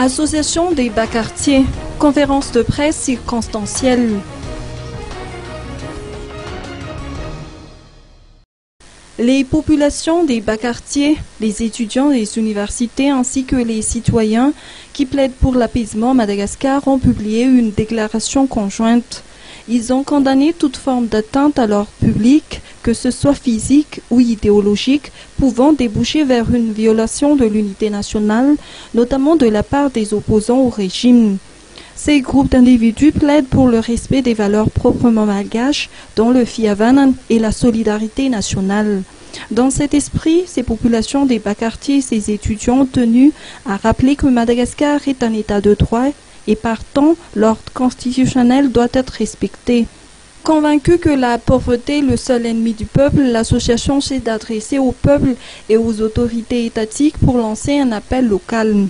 Association des bas-quartiers, conférence de presse circonstancielle. Les populations des bas-quartiers, les étudiants des universités ainsi que les citoyens qui plaident pour l'apaisement à Madagascar ont publié une déclaration conjointe. Ils ont condamné toute forme d'atteinte à l'ordre public, que ce soit physique ou idéologique, pouvant déboucher vers une violation de l'unité nationale, notamment de la part des opposants au régime. Ces groupes d'individus plaident pour le respect des valeurs proprement malgaches, dont le fiavanan et la solidarité nationale. Dans cet esprit, ces populations des bas-quartiers et ces étudiants ont tenu à rappeler que Madagascar est un état de droit et partant, l'ordre constitutionnel doit être respecté. Convaincu que la pauvreté est le seul ennemi du peuple, l'association s'est adressée au peuple et aux autorités étatiques pour lancer un appel au calme.